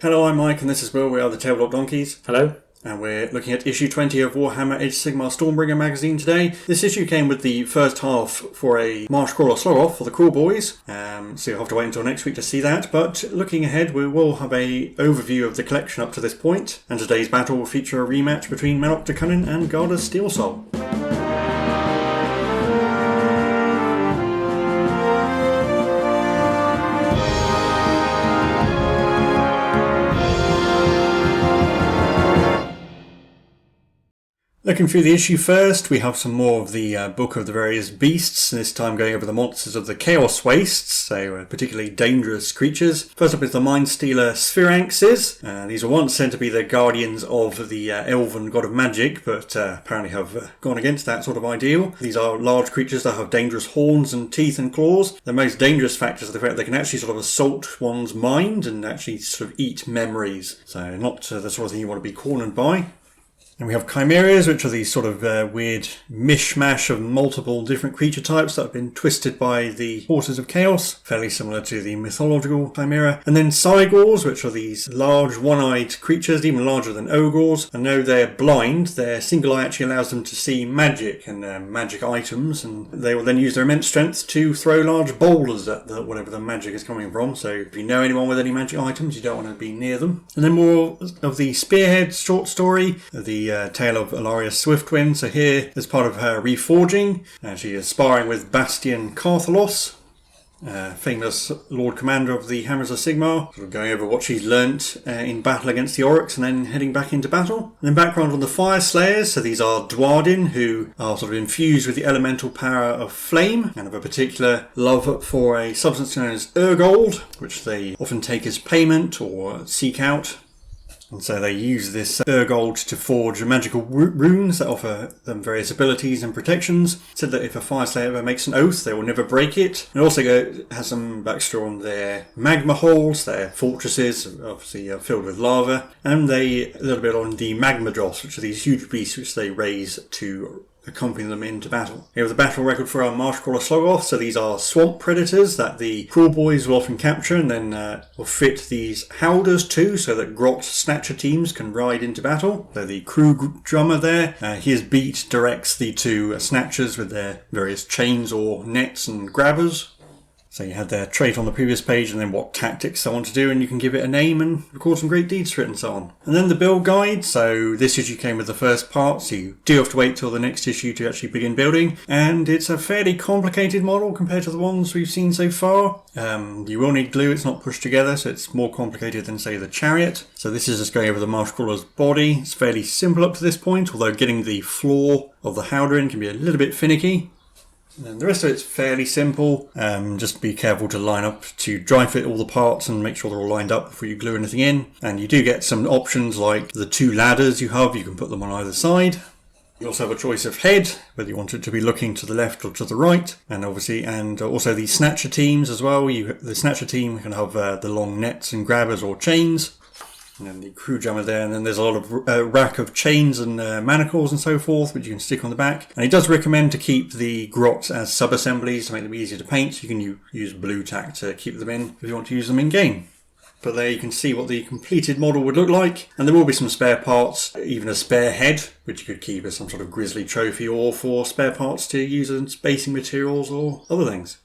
Hello, I'm Mike and this is Will. We are the Tabletop Donkeys. Hello. And we're looking at issue 20 of Warhammer Age of Sigmar Stormbringer magazine today. This issue came with the first half for a Marshcrawla Sloggoth for the Kruleboyz. So you'll have to wait until next week to see that. But looking ahead, we will have an overview of the collection up to this point. And today's battle will feature a rematch between Manok de Cunnin and Garda Steelsoul. Looking through the issue first, we have some more of the book of the various beasts, this time going over the monsters of the Chaos Wastes, so particularly dangerous creatures. First up is the Mind Stealer Spheranxes. These were once said to be the guardians of the elven god of magic, but apparently have gone against that sort of ideal. These are large creatures that have dangerous horns and teeth and claws. The most dangerous factors are the fact they can actually sort of assault one's mind and actually sort of eat memories, so not the sort of thing you want to be cornered by. And we have chimeras, which are these sort of weird mishmash of multiple different creature types that have been twisted by the forces of chaos, fairly similar to the mythological chimera. And then cygors, which are these large one-eyed creatures, even larger than ogres. And though they're blind, their single eye actually allows them to see magic and magic items, and they will then use their immense strength to throw large boulders at whatever the magic is coming from. So if you know anyone with any magic items, you don't want to be near them. And then more of the Spearhead short story, the tale of Ilaria's Swiftwind. So here, as part of her reforging, she is sparring with Bastian Carthalos, famous Lord Commander of the Hammers of Sigmar, sort of going over what she's learnt in battle against the Oryx and then heading back into battle. And then background on the Fire Slayers, so these are Dwardin, who are sort of infused with the elemental power of flame and have a particular love for a substance known as Urgold, which they often take as payment or seek out. And so they use this Urgold to forge magical runes that offer them various abilities and protections. It said that if a Fire Slayer ever makes an oath, they will never break it. It also has some backstory on their magma holes, their fortresses, obviously filled with lava, and a little bit on the magma dross, which are these huge beasts which they raise to accompany them into battle. We have the battle record for our Marshcrawla Sloggoth. So these are swamp predators that the Kruleboyz will often capture and then will fit these howders too, so that grot snatcher teams can ride into battle. So the crew drummer there, his beat directs the two snatchers with their various chains or nets and grabbers. So you had their trait on the previous page and then what tactics they want to do, and you can give it a name and record some great deeds for it and so on. And then the build guide. So this issue came with the first part, so you do have to wait till the next issue to actually begin building. And it's a fairly complicated model compared to the ones we've seen so far. You will need glue, it's not pushed together, so it's more complicated than, say, the chariot. So this is just going over the Marshcrawla's body. It's fairly simple up to this point, although getting the floor of the howder in can be a little bit finicky. And the rest of it's fairly simple. Just be careful to line up to dry fit all the parts and make sure they're all lined up before you glue anything in. And you do get some options like the two ladders you have, you can put them on either side. You also have a choice of head, whether you want it to be looking to the left or to the right. And obviously, and also the snatcher teams as well. The snatcher team can have the long nets and grabbers or chains. And then the crew jammer there, and then there's a lot of rack of chains and manacles and so forth, which you can stick on the back. And it does recommend to keep the grots as sub-assemblies to make them easier to paint. So you can use blue tack to keep them in if you want to use them in game. But there you can see what the completed model would look like. And there will be some spare parts, even a spare head, which you could keep as some sort of grisly trophy, or for spare parts to use as basing materials or other things.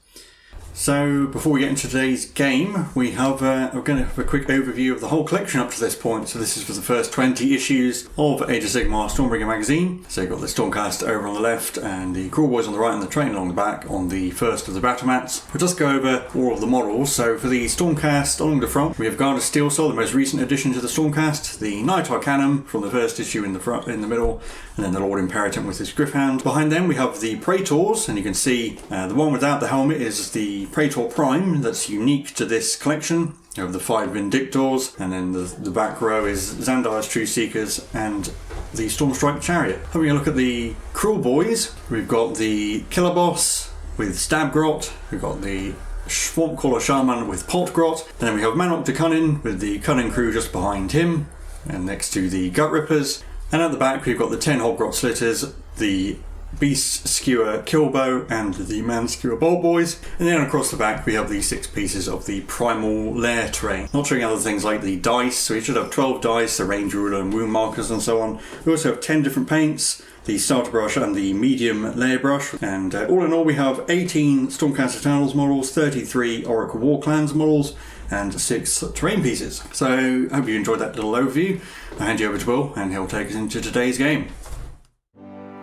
So before we get into today's game, we're going to have a quick overview of the whole collection up to this point. So this is for the first 20 issues of Age of Sigmar Stormbringer magazine. So you've got the Stormcast over on the left and the Kruleboyz on the right and the train along the back on the first of the battle mats. We'll just go over all of the models. So for the Stormcast along the front, we have Garda Steelsoul, the most recent addition to the Stormcast, the Knight Arcanum from the first issue in the front, in the middle, and then the Lord Imperator with his Griffhound. Behind them we have the Praetors, and you can see the one without the helmet is the Praetor Prime, that's unique to this collection. You have the 5 Vindictors, and then the back row is Xandar's True Seekers and the Stormstrike Chariot. Having a look at the Kruleboyz, we've got the Killer Boss with Stabgrot, we've got the Swampcaller Shaman with Potgrot, and then we have Manok de Cunnin with the Cunning crew just behind him, and next to the Gut Rippers. And at the back we've got the 10 Hobgrot Slitters, the Beast Skewer Killbow and the Man Skewer Boltboys, and then across the back we have the 6 pieces of the Primal Lair terrain. Not showing other things like the dice, so we should have 12 dice, the range ruler and wound markers and so on. We also have 10 different paints, the starter brush and the medium layer brush, and all in all we have 18 Stormcast Eternals models, 33 Oracle War Clans models, and 6 terrain pieces. So I hope you enjoyed that little overview. I'll hand you over to Will and he'll take us into today's game.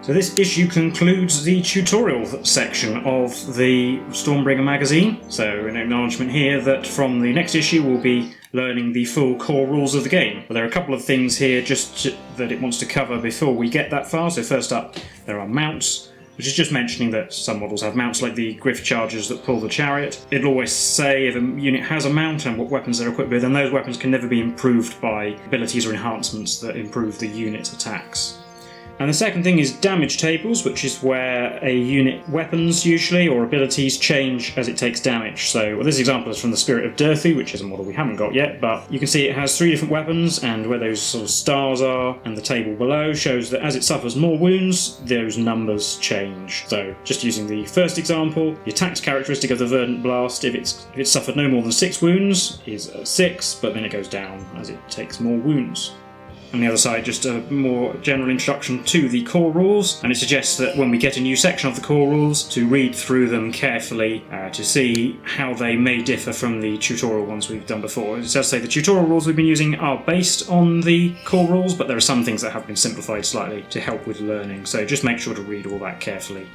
So this issue concludes the tutorial section of the Stormbringer magazine. So an acknowledgement here that from the next issue we'll be learning the full core rules of the game. But there are a couple of things here that it wants to cover before we get that far. So first up, there are mounts, which is just mentioning that some models have mounts like the Griff Chargers that pull the chariot. It'll always say if a unit has a mount and what weapons they're equipped with, and those weapons can never be improved by abilities or enhancements that improve the unit's attacks. And the second thing is damage tables, which is where a unit weapons usually or abilities change as it takes damage. So this example is from the Spirit of Durthu, which is a model we haven't got yet, but you can see it has 3 different weapons, and where those sort of stars are, and the table below shows that as it suffers more wounds, those numbers change. So just using the first example, the attack characteristic of the Verdant Blast, if it's suffered no more than 6 wounds, is 6, but then it goes down as it takes more wounds. On the other side, just a more general introduction to the core rules, and it suggests that when we get a new section of the core rules, to read through them carefully to see how they may differ from the tutorial ones we've done before. It does say the tutorial rules we've been using are based on the core rules, but there are some things that have been simplified slightly to help with learning, so just make sure to read all that carefully.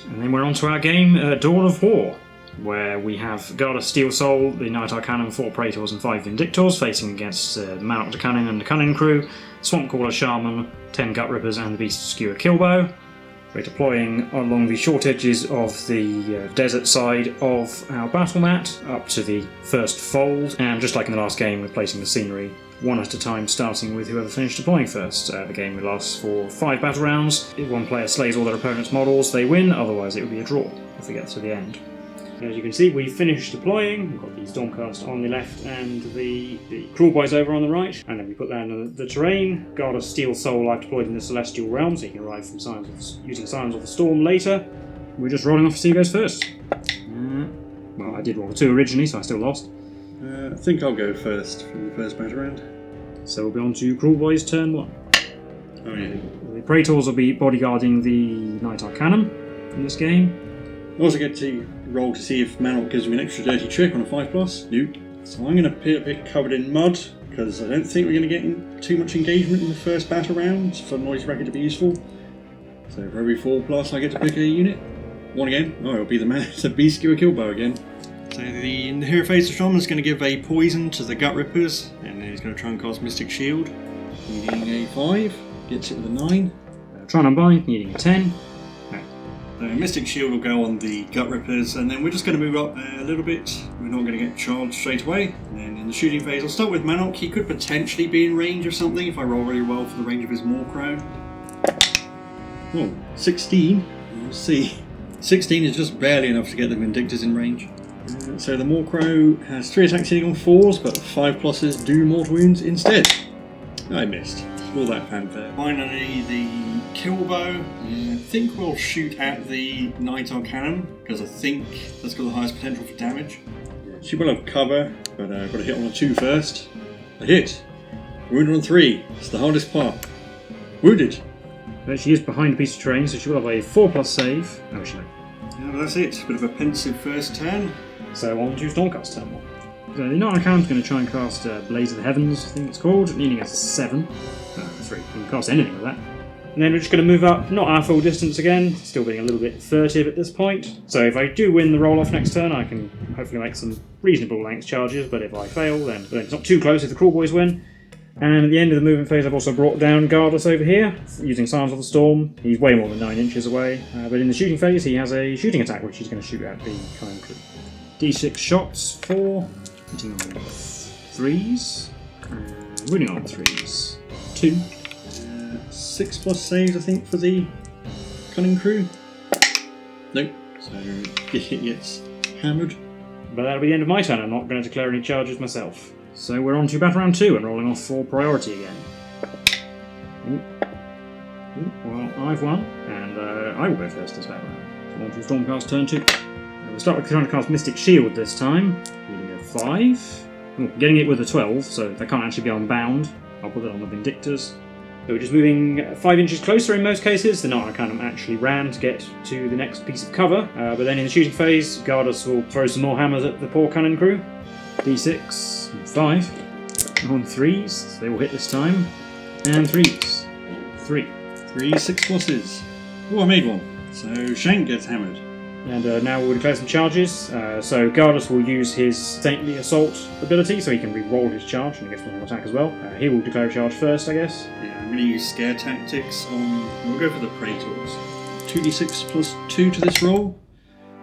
And then we're on to our game, Dawn of War, where we have Guard of Steel Soul, the Knight Arcanum, 4 Praetors and 5 Vindictors, facing against Man Octor Cannon and the Cunning Crew, Swamp Caller Shaman, 10 Gut Rippers and the Beast Skewer Killbow. We're deploying along the short edges of the desert side of our battle mat up to the first fold, and just like in the last game we're placing the scenery one at a time, starting with whoever finished deploying first. The game will last for 5 battle rounds. If one player slays all their opponent's models, they win, otherwise it will be a draw if we get to the end. As you can see, we've finished deploying. We've got the Stormcast on the left and the Kruleboyz over on the right, and then we put that in the terrain. Guard of Steel Soul I've deployed in the Celestial Realm, so you can arrive from using Signs of the Storm later. We're just rolling off to see who goes first. Well, I did roll a 2 originally, so I still lost. I think I'll go first from the first battle round. So we'll be on to Kruleboyz turn 1. Oh yeah. The Praetors will be bodyguarding the Knight Arcanum in this game. I also get to roll to see if Manok gives me an extra dirty trick on a 5+. Nope. So I'm going to be a bit covered in mud, because I don't think we're going to get too much engagement in the first battle round for Noise Racket to be useful. So for every 4+, I get to pick a unit. 1 again. Oh, it'll be the Beast Skewer Killbow again. So in the hero phase, the Shaman is going to give a poison to the Gut Rippers, and then he's going to try and cast Mystic Shield. Needing a 5, gets it with a 9. Try and unbind, needing a 10. Mystic Shield will go on the Gut Rippers, and then we're just going to move up a little bit. We're not going to get charged straight away. And then in the shooting phase, I'll start with Manok. He could potentially be in range of something if I roll really well for the range of his Marshcrawla. Oh, 16. We'll see. 16 is just barely enough to get the Vindictors in range. So the Marshcrawla has 3 attacks hitting on 4s, but 5+s do mortal wounds instead. I missed. All that fanfare. Finally, the Killbow. I think we'll shoot at the Knight Arcanum, because I think that's got the highest potential for damage. She will have cover, but I've got to hit on a 2 first. A hit. Wounded on 3. It's the hardest part. Wounded. But she is behind a piece of terrain, so she will have a 4+ save. Oh, actually. Yeah, but that's it. Bit of a pensive first turn. So on to Stormcast turn 1. So the Knight Arcanum is going to try and cast Blaze of the Heavens, I think it's called, needing a 7. 3. You can cast anything with that. And then we're just going to move up, not our full distance again, still being a little bit furtive at this point. So if I do win the roll-off next turn, I can hopefully make some reasonable length charges, but if I fail, then it's not too close if the Kruleboyz win. And at the end of the movement phase, I've also brought down Gardas over here, using Signs of the Storm. He's way more than 9 inches away, but in the shooting phase, he has a shooting attack, which he's going to shoot at the Cunning Crew. D6 shots, 4, hitting on 3s, and winning on 3s, 2. 6+ saves, I think, for the Cunning Crew. Nope. So it gets hammered. But that'll be the end of my turn. I'm not going to declare any charges myself. So we're on to battle round 2 and rolling off for priority again. Well, I've won, and I will go first this battle round. On to Stormcast turn 2. We'll start with trying to cast Mystic Shield this time. Needing a 5. Oh, getting it with a 12, so they can't actually be unbound. I'll put that on the Vindictors. So we're just moving 5 inches closer in most cases. The Knight Arcanum actually ran to get to the next piece of cover, but then in the shooting phase, Gardas will throw some more hammers at the poor cannon crew. D6, 5. On 3s, so they will hit this time. And 3s. 3. 3 6 pluses. Oh, I made one. So Shank gets hammered. And now we'll declare some charges. So Gardas will use his Saintly Assault ability, so he can re-roll his charge and he gets one more attack as well. He will declare a charge first, I guess. Yeah, I'm going to use Scare Tactics on... We'll go for the Praetors. 2d6 plus 2 to this roll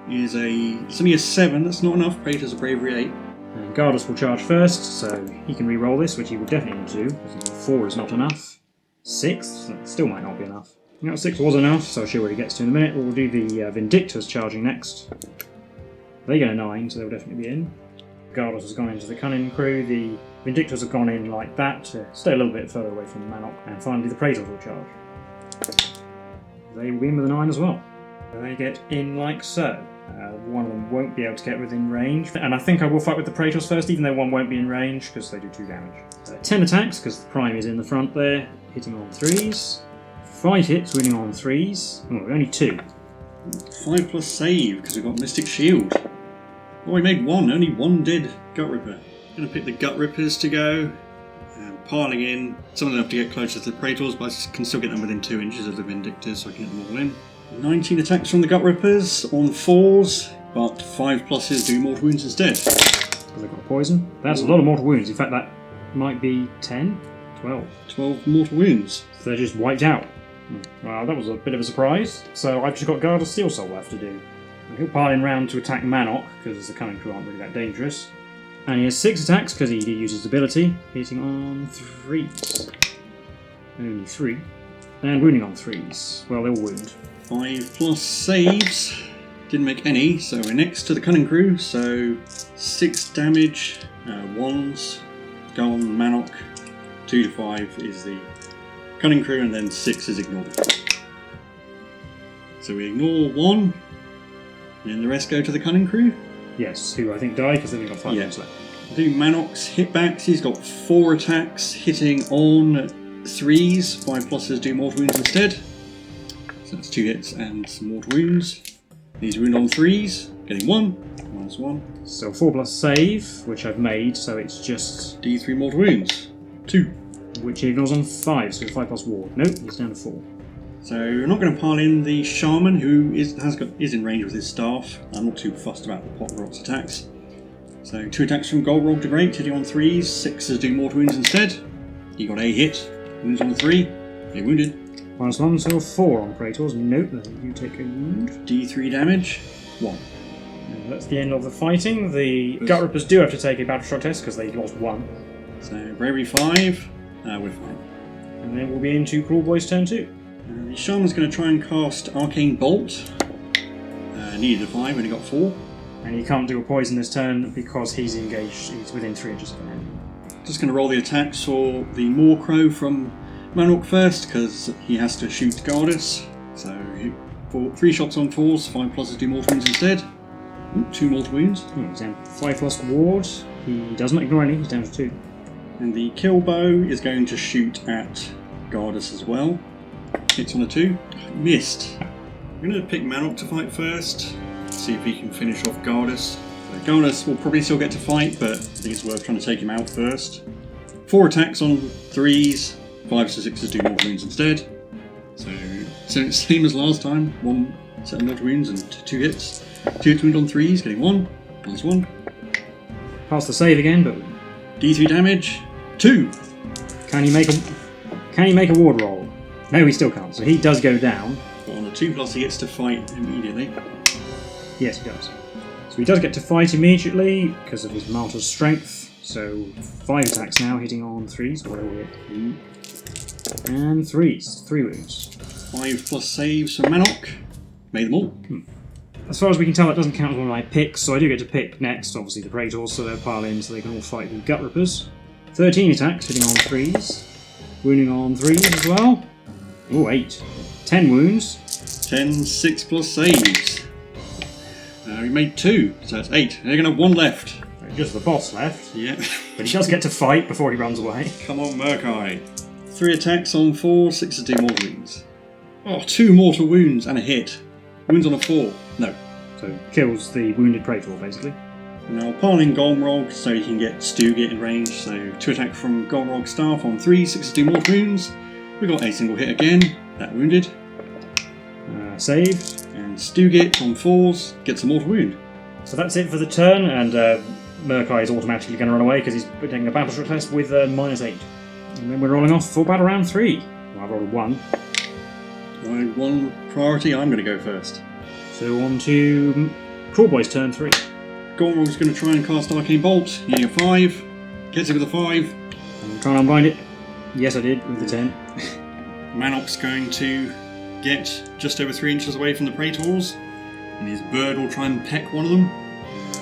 is it's only a 7, that's not enough. Praetors are bravery 8. And Gardas will charge first, so he can re-roll this, which he will definitely need to do, because 4 is not enough. 6, that still might not be enough. 6 was enough, so I'll show you where he gets to in a minute. We'll do the Vindictors charging next. They get a 9, so they'll definitely be in. Gardas has gone into the Cunning crew. The Vindictors have gone in like that to stay a little bit further away from the Manok. And finally the Praetors will charge. They will be in with a 9 as well. They get in like so. One of them won't be able to get within range. And I think I will fight with the Praetors first, even though one won't be in range, because they do 2 damage. 10 attacks, because the Prime is in the front there, hitting on 3s. 5 hits, winning on 3s. Oh, only 2. 5 plus save, because we've got Mystic Shield. Oh, we made 1. Only 1 did Gut Ripper. Going to pick the Gut Rippers to go. Piling in. Some of them have to get closer to the Praetors, but I can still get them within 2 inches of the Vindictors, so I can get them all in. 19 attacks from the Gut Rippers on 4s, but 5 pluses do mortal wounds instead. Because they've got poison. That's a lot of mortal wounds. In fact, that might be 10? 12. 12 mortal wounds. So they're just wiped out. Well, that was a bit of a surprise. So I've just got Gardas Steel Soul left to do. And he'll pile in round to attack Manok, because the Cunning crew aren't really that dangerous. And he has 6 attacks, because he did use his ability, hitting on 3s. Only 3. And wounding on 3s. Well, they'll wound. 5 plus saves. Didn't make any, so we're next to the Cunning crew, so 6 damage, 1s, go on Manok, 2 to 5 is the Cunning crew, and then 6 is ignored. So we ignore 1, and then the rest go to the Cunning crew? Yes, who I think die, because they've only got 5 minutes left. Do Manok's hitbacks, he's got 4 attacks, hitting on 3s, 5 pluses do mortal wounds instead. So that's 2 hits and some mortal wounds. He's wound on 3s, getting 1, minus 1. So 4 plus save, which I've made, so it's just... D3 mortal wounds, 2. Which he ignores on 5, so 5 plus ward. Nope, he's down to 4. So we're not going to pile in the Shaman, who is in range with his staff. I'm not too fussed about the Pot Rot's attacks. So 2 attacks from Golrog the Great, hitting on 3s, 6s do mortal wounds instead. He got a hit, wounds on 3, he wounded. Minus 1, so 4 on Praetors. Nope, you take a wound. D3 damage, 1. And that's the end of the fighting. The Gut Rippers do have to take a battle shock test because they lost 1. So bravery 5, we're fine. And then we'll be into Kruleboyz turn 2. The Shaman's going to try and cast Arcane Bolt. Needed a 5, only got 4. And he can't do a poison this turn because he's engaged, he's within 3 inches of an enemy. Just going to roll the attacks for the Moorcrow from Manok first, because he has to shoot Gardas. So 3 shots on 4s, 5 pluses do mortal wounds instead. 2 mortal wounds. He's down 5 plus ward. He does not ignore any, he's down to 2. And the kill bow is going to shoot at Gardas as well. Hits on a 2. Missed. I'm going to pick Manok to fight first. See if he can finish off Gardas. So Gardas will probably still get to fight, but I think it's worth trying to take him out first. 4 attacks on 3s, 5s to 6s do mortal wounds instead. So it's same as last time. 1 set of mortal wounds and 2 hits. 2 hits wound on 3s, getting 1, minus 1. Pass the save again, but D3 damage, 2. Can he make a ward roll? No, he still can't. So he does go down. But on a 2 plus, he gets to fight immediately. Yes, he does. So he does get to fight immediately because of his Martyr's strength. So 5 attacks now, hitting on 3s. What are we at? And 3s. 3 wounds. 5 plus saves for Manok. Made them all. As far as we can tell, that doesn't count as one of my picks, so I do get to pick next, obviously, the Praetors, so they'll pile in so they can all fight the Gut Rippers. 13 attacks, hitting on 3s. Wounding on 3s as well. Ooh, 8. 10 wounds. 10, 6 plus saves. We made 2, so that's 8. They're going to have 1 left. Just the boss left. Yeah. But he does get to fight before he runs away. Come on, Murkai. 3 attacks on 4, 6 to do mortal wounds. Oh, 2 mortal wounds and a hit. Wounds on a 4. No. So kills the wounded Praetor, basically. Now pile in Golmrog so you can get Stugit in range. So 2 attack from Golmrog staff on 3, 6 to do mortal wounds. We got a single hit again. That wounded. Saved. And Stugit on 4s gets a mortal wound. So that's it for the turn, and Murkai is automatically going to run away because he's taking a battle test with -8. And then we're rolling off for battle round 3. Well, I've rolled a 1. My 1 priority, I'm going to go first. So on to Kruleboyz turn 3. Golmrog's going to try and cast Arcane Bolt, needing a 5. Gets it with a 5. I'm trying to unbind it. Yes, I did, with the 10. Manok's going to get just over 3 inches away from the Praetors, and his bird will try and peck one of them,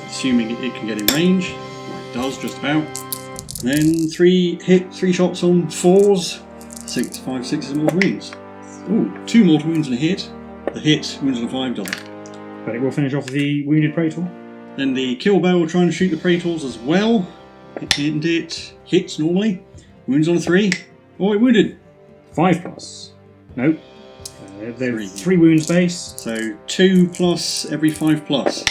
assuming it can get in range. Well, it does, just about. Then 3 shots on 4s, 5, 6 mortal wounds. Ooh, 2 mortal wounds and a hit. The hit, wounds on a 5 doesn't. But it will finish off the wounded Praetor. Then the kill bow will try and shoot the Praetors as well. And it hits normally. Wounds on a 3. Oh, it wounded. 5 plus. Nope. They're 3. 3 wounds base. So 2 plus every 5 plus.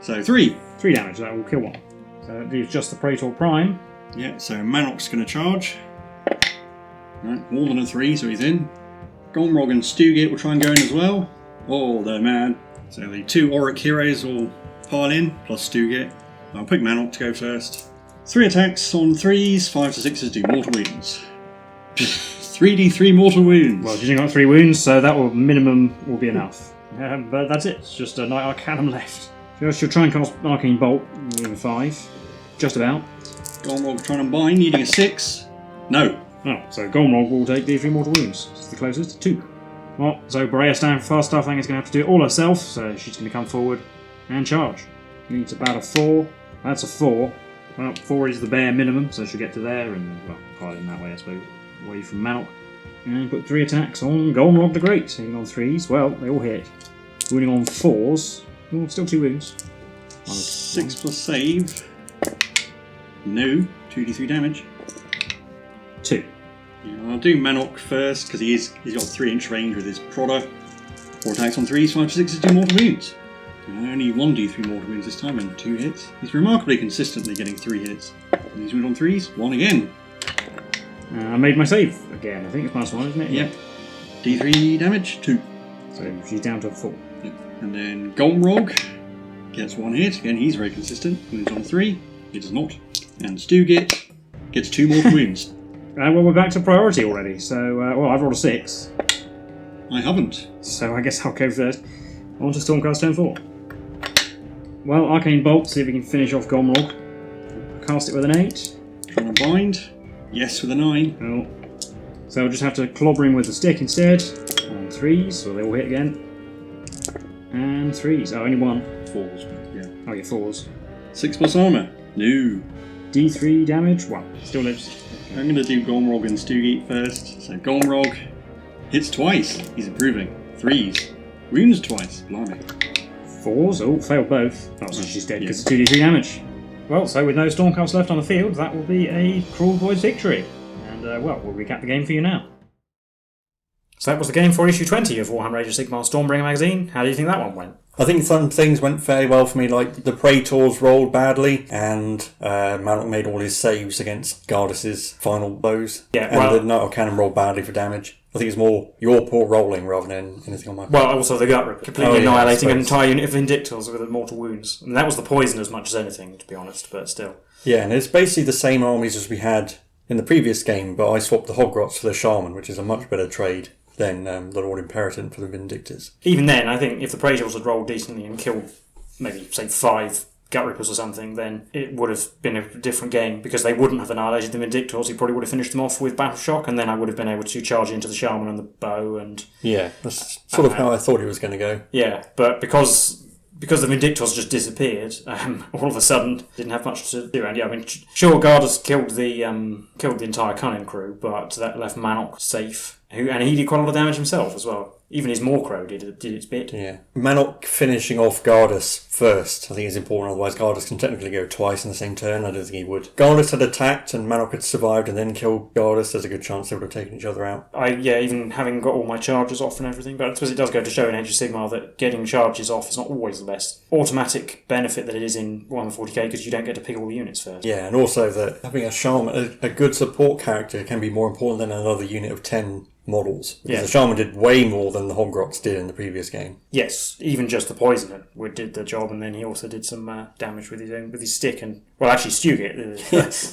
So 3. 3 damage, that will kill one. So that leaves just the Praetor Prime. Yeah, so Manok's going to charge. Right, more than a 3, so he's in. Golmrog and Stugit will try and go in as well. Oh, they're mad. So the 2 Auric heroes will pile in, plus Stugit. I'll pick Manok to go first. 3 attacks on 3s, 5 to 6s do mortal wounds. 3d3 mortal wounds. Well, she's got 3 wounds, so that will minimum will be enough. But that's it. It's just a Knight Arcanum left. She'll try and cast Arcane Bolt with a 5. Just about. Golmrog trying to bind, needing a 6. No. Oh, so Golmrog will take D3 mortal wounds. It's the closest, 2. Well, so Borea stand for fast stuff, I think is going to have to do it all herself, so she's going to come forward and charge. Needs about a 4. That's a 4. Well, 4 is the bare minimum, so she'll get to there and, well, pile in that way, I suppose. Away from Manok. And put 3 attacks on Golmrog the Great. Hitting on 3s, well, they all hit. Wounding on 4s. Oh, still 2 wounds. 6 plus save. No. 2d3 damage. 2. Yeah, I'll do Manok first, because he's got 3-inch range with his Prodder. 4 attacks on 3s, 5 to 6s do mortal wounds. Only 1d3 mortal wounds this time and 2 hits. He's remarkably consistently getting 3 hits. And he's wounded on 3s, 1 again. I made my save again. I think it's +1, isn't it? Yep. D3 damage, 2. So she's down to 4. Yep. And then Golmrog gets 1 hit. Again, he's very consistent. Wounds on 3. He does not. And Stugit gets 2 mortal wounds. Well, we're back to priority already. So, well, I've rolled a 6. I haven't. So I guess I'll go first. On to Stormcast turn 4. Well, Arcane Bolt, see if we can finish off Golmrog. Cast it with an 8. Trying to bind. Yes, with a 9. Oh. So I'll just have to clobber him with the stick instead. On 3s, so they all hit again. And 3s. Oh, only 1. 4s, yeah. Oh, yeah, 4s. 6 plus armour. No. D3 damage. 1. Still lives. I'm going to do Golmrog and Stugit first. So Golmrog hits twice. He's improving. 3s. Wounds twice. Blimey. 4s. Oh, failed both. Oh, so she's dead because it's 2d3 damage. Well, so with no Stormcast left on the field, that will be a Kruleboyz victory. And, well, we'll recap the game for you now. So that was the game for issue 20 of Warhammer Age of Sigmar Stormbringer magazine. How do you think that one went? I think some things went fairly well for me, like the Praetors rolled badly, and Manok made all his saves against Gardas's final blows. Yeah, and the Knight Arcanum rolled badly for damage. I think it's more your poor rolling rather than anything on my part. Well, also the gut rip, completely annihilating an entire unit of Vindictors with mortal wounds. And that was the poison as much as anything, to be honest, but still. Yeah, and it's basically the same armies as we had in the previous game, but I swapped the Hogrots for the Shaman, which is a much better trade than the Lord Imperator for the Vindictors. Even then, I think if the Praetors had rolled decently and killed maybe, say, 5 Gut Rippers or something, then it would have been a different game, because they wouldn't have annihilated the Vindictors. He probably would have finished them off with Battle Shock, and then I would have been able to charge into the Shaman and the bow. And yeah, that's sort of how I thought he was going to go. Yeah, but because the Vindictors just disappeared, all of a sudden didn't have much to do. And yeah, I mean, sure, Gardas killed the entire Cunning crew, but that left Manok safe And he did quite a lot of damage himself as well. Even his Marshcrawla did its bit. Yeah. Manok finishing off Gardas first, I think is important, otherwise Gardas can technically go twice in the same turn. I don't think he would. Gardas had attacked and Manok had survived and then killed Gardas. There's a good chance they would have taken each other out. Even having got all my charges off and everything, but I suppose it does go to show in Age of Sigmar that getting charges off is not always the best automatic benefit that it is in Warhammer 40k, because you don't get to pick all the units first. Yeah, and also that having a shaman, a good support character, can be more important than another unit of 10 models. Because the shaman did way more than the Hobgrots did in the previous game. Yes, even just the poisoner did the job, and then he also did some damage with his stick. And well, actually, Stugit,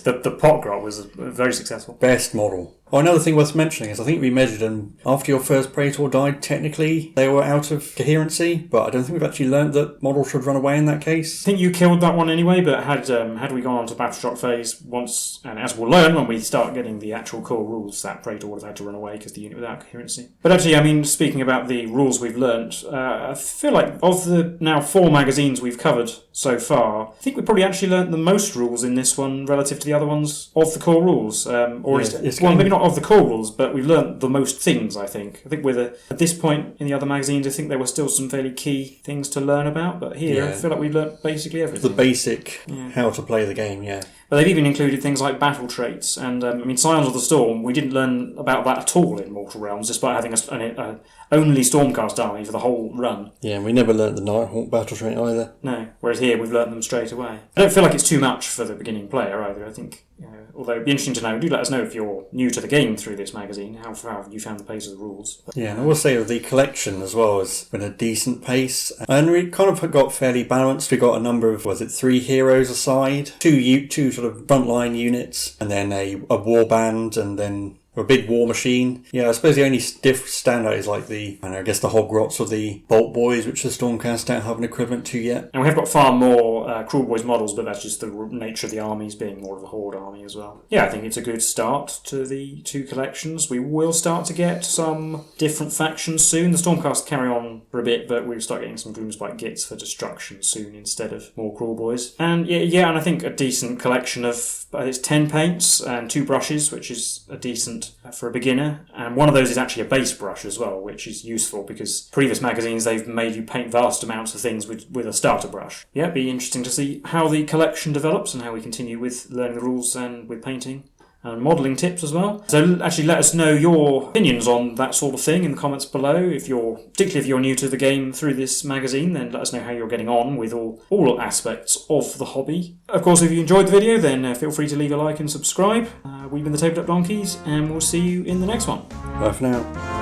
the Potgrot was very successful. Best model. Oh, another thing worth mentioning is I think we measured them after your first Praetor died. Technically, they were out of coherency, but I don't think we've actually learned that model should run away in that case. I think you killed that one anyway, but had we gone on to Battleshock phase once, and as we'll learn when we start getting the actual core rules, that Praetor would have had to run away because the unit without coherency. But actually, I mean, speaking about the rules we've learnt, I feel like of the now 4 magazines we've covered so far, I think we probably actually learnt the most rules in this one relative to the other ones of the core rules. Maybe not of the core rules, but we've learnt the most things, I think. I think at this point in the other magazines, I think there were still some fairly key things to learn about, but here I feel like we've learnt basically everything. The basic how to play the game, But they've even included things like battle traits, and Scions of the Storm, we didn't learn about that at all in Mortal Realms, despite having an only Stormcast army for the whole run. Yeah, and we never learnt the Nighthawk battle trait either. No, whereas here we've learnt them straight away. I don't feel like it's too much for the beginning player either. I think, although it'd be interesting to know, do let us know if you're new to the game through this magazine, how you found the pace of the rules. But, and I will say that the collection as well has been a decent pace, and we kind of got fairly balanced. We got a number of, 3 heroes aside, two sort of frontline units, and then a war band, and then a big war machine. Yeah, I suppose the only standout is like the Hobgrots or the Boltboyz, which the Stormcast don't have an equivalent to yet. And we have got far more Kruleboyz models, but that's just the nature of the armies being more of a horde army as well. Yeah, I think it's a good start to the 2 collections. We will start to get some different factions soon. The Stormcast carry on for a bit, but we'll start getting some Gloomspike Gits for destruction soon instead of more Kruleboyz. And and I think a decent collection of it's 10 paints and 2 brushes, which is a decent for a beginner, and one of those is actually a base brush as well, which is useful because previous magazines they've made you paint vast amounts of things with a starter brush. Yeah, it'd be interesting to see how the collection develops and how we continue with learning the rules and with painting and modelling tips as well. So actually let us know your opinions on that sort of thing in the comments below. Particularly if you're new to the game through this magazine, then let us know how you're getting on with all aspects of the hobby. Of course, if you enjoyed the video, then feel free to leave a like and subscribe. We've been the Tabletop Donkeys, and we'll see you in the next one. Bye for now.